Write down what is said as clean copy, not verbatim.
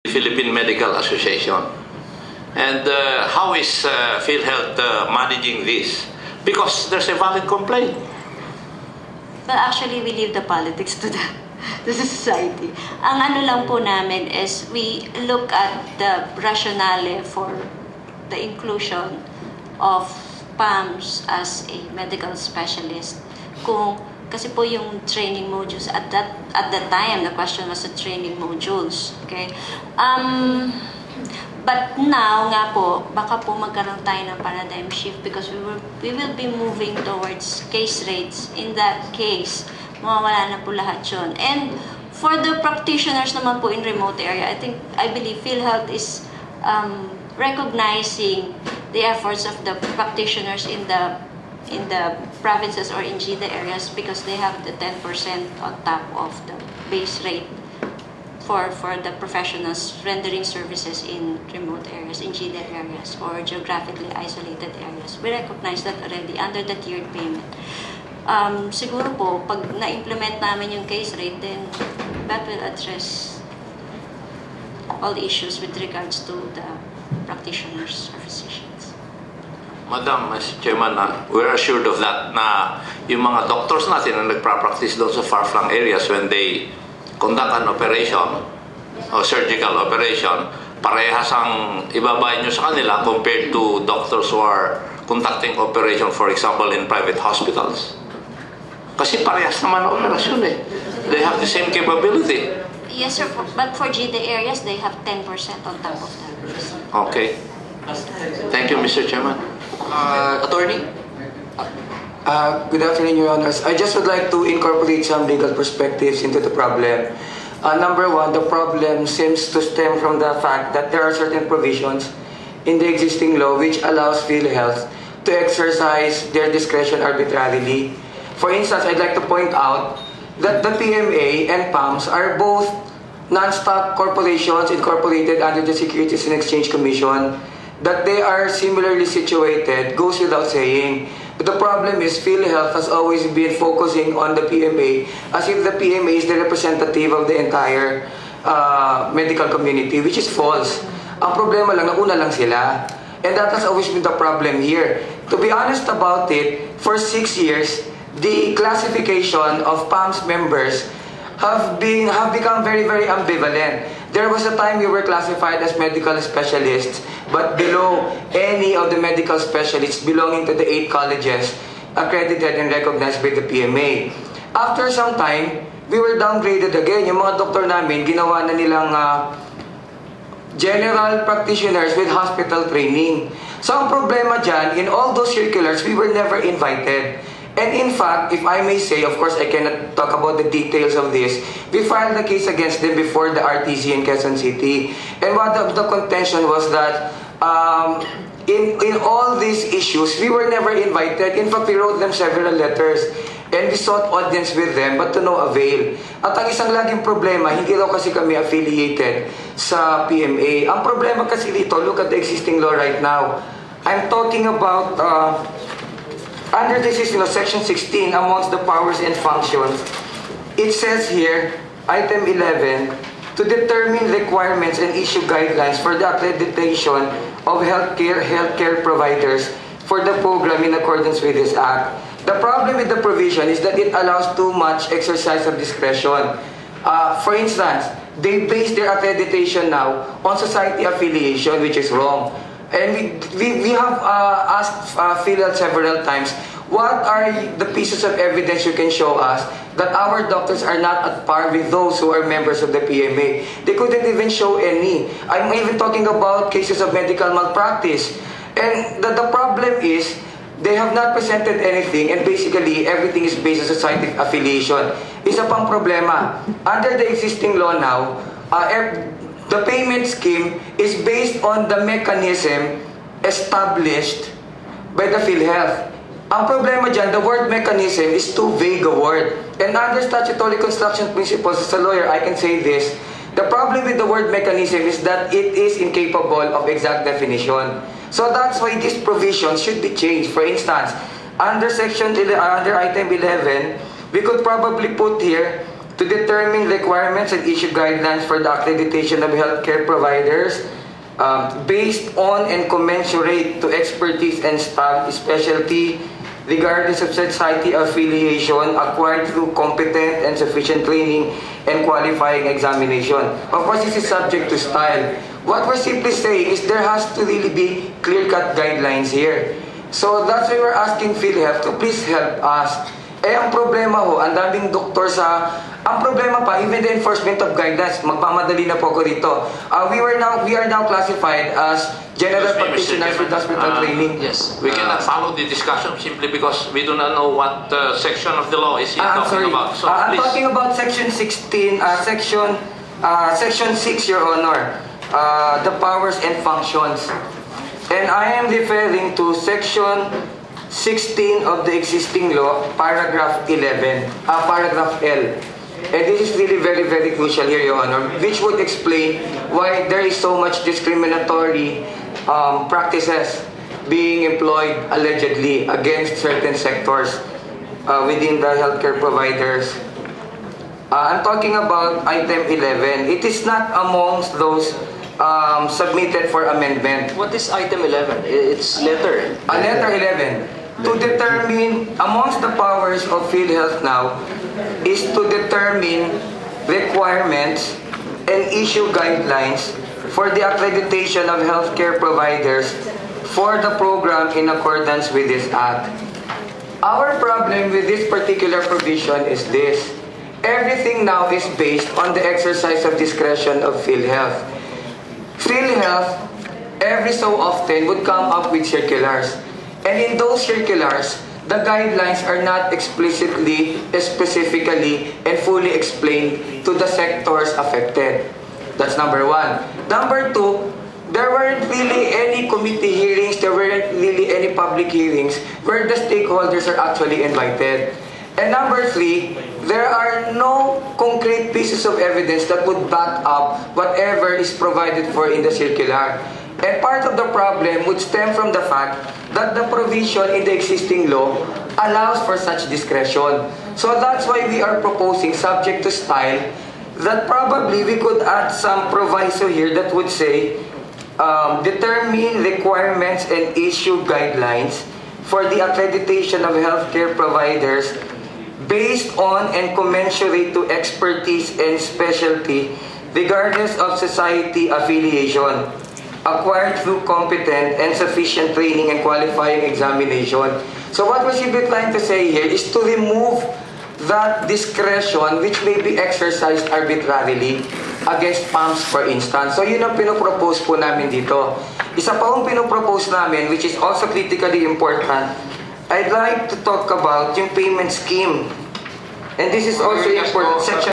Philippine Medical Association. And how is PhilHealth managing this? Because there's a valid complaint. Well, actually, we leave the politics to the society. Ang ano lang po namin is we look at the rationale for the inclusion of PAMS as a medical specialist. Kasi po yung training modules at that time, the question was the training modules. Okay? But now nga po, baka po magkaroon tayo ng paradigm shift because we will be moving towards case rates. In that case, mawawala na po lahat yun. And for the practitioners naman po in remote area, I believe PhilHealth is recognizing the efforts of the practitioners in the provinces or in GIDA areas because they have the 10% on top of the base rate for the professionals rendering services in remote areas, in GIDA areas, or geographically isolated areas. We recognize that already under the tiered payment. Siguro po, pag na-implement namin yung case rate, then that will address all the issues with regards to the practitioners or physicians. Madam, Mr. Chairman, we're assured of that na yung mga doctors natin na nagpa-practice doon sa far-flung areas when they conduct an operation o surgical operation, parehas ang ibabayad nyo sa kanila compared to doctors who are conducting operation, for example, in private hospitals. Kasi parehas naman ang operasyon eh. They have the same capability. Yes, sir. But for GIDA areas, they have 10% on top of that. Okay. Thank you, Mr. Chairman. Attorney? Good afternoon, Your Honors. I just would like to incorporate some legal perspectives into the problem. Number one, the problem seems to stem from the fact that there are certain provisions in the existing law which allows PhilHealth to exercise their discretion arbitrarily. For instance, I'd like to point out that the PMA and PAMS are both non-stock corporations incorporated under the Securities and Exchange Commission. That they are similarly situated goes without saying. But the problem is PhilHealth has always been focusing on the PMA as if the PMA is the representative of the entire medical community, which is false. Ang problema lang, nauna lang sila. And that has always been the problem here. To be honest about it, for 6 years, the classification of PAMS members have become very, very ambivalent. There was a time we were classified as medical specialists, but below any of the medical specialists belonging to the 8 colleges accredited and recognized by the PMA. After some time, we were downgraded again. Yung mga doktor namin, ginawa na nilang general practitioners with hospital training. So ang problema dyan, in all those circulars, we were never invited. And in fact, if I may say, of course I cannot talk about the details of this, we filed the case against them before the RTC in Quezon City. And one of the contention was that in all these issues, we were never invited. In fact, we wrote them several letters. And we sought audience with them, but to no avail. At ang isang laging problema, hindi daw kasi kami affiliated sa PMA. Ang problema kasi dito, look at the existing law right now. I'm talking about under this is section 16 amongst the powers and functions. It says here, item 11, to determine requirements and issue guidelines for the accreditation of healthcare providers for the program in accordance with this act. The problem with the provision is that it allows too much exercise of discretion. For instance, they base their accreditation now on society affiliation, which is wrong. And we have asked PhilHealth several times, what are the pieces of evidence you can show us that our doctors are not at par with those who are members of the PMA? They couldn't even show any. I'm even talking about cases of medical malpractice. And the problem is, they have not presented anything and basically everything is based on society affiliation. Isa pang problema, under the existing law now, the payment scheme is based on the mechanism established by the PhilHealth. Ang problema dyan, the word mechanism is too vague a word. And under statutory construction principles, as a lawyer, I can say this. The problem with the word mechanism is that it is incapable of exact definition. So that's why this provision should be changed. For instance, under item 11, we could probably put here to determine requirements and issue guidelines for the accreditation of healthcare providers based on and commensurate to expertise and staff specialty regardless of society affiliation acquired through competent and sufficient training and qualifying examination. Of course, this is subject to style. What we're simply saying is there has to really be clear-cut guidelines here. So that's why we're asking PhilHealth to please help us. Ang problema ho, ang daming doktor sa... Ang problema pa, even the enforcement of guidelines, magpamadali na po ako dito. We are now classified as general Excuse me, Mr. practitioners with Chairman. hospital training. Yes. We cannot follow the discussion simply because we do not know what section of the law is he I'm talking sorry. about. So I'm please. talking about section 16, section 6, Your Honor. The powers and functions. And I am referring to section 16 of the existing law, paragraph 11, paragraph L. And this is really very, very crucial here, Your Honor, which would explain why there is so much discriminatory practices being employed allegedly against certain sectors within the healthcare providers. I'm talking about item 11. It is not amongst those submitted for amendment. What is item 11? It's letter. Letter 11. To determine, amongst the powers of PhilHealth now, is to determine requirements and issue guidelines for the accreditation of healthcare providers for the program in accordance with this Act. Our problem with this particular provision is this. Everything now is based on the exercise of discretion of PhilHealth. PhilHealth, every so often, would come up with circulars. And in those circulars, the guidelines are not explicitly, specifically, and fully explained to the sectors affected. That's number one. Number two, there weren't really any committee hearings, there weren't really any public hearings where the stakeholders are actually invited. And number three, there are no concrete pieces of evidence that would back up whatever is provided for in the circular. And part of the problem would stem from the fact that the provision in the existing law allows for such discretion. So that's why we are proposing, subject to style, that probably we could add some proviso here that would say, determine requirements and issue guidelines for the accreditation of healthcare providers based on and commensurate to expertise and specialty regardless of society affiliation, acquired through competent and sufficient training and qualifying examination. So what we're simply trying to say here is to remove that discretion which may be exercised arbitrarily against PAMS, for instance. So yun ang pinopropose po namin dito. Isa pa ang pinopropose namin, which is also critically important, I'd like to talk about yung payment scheme. And this is also important. Section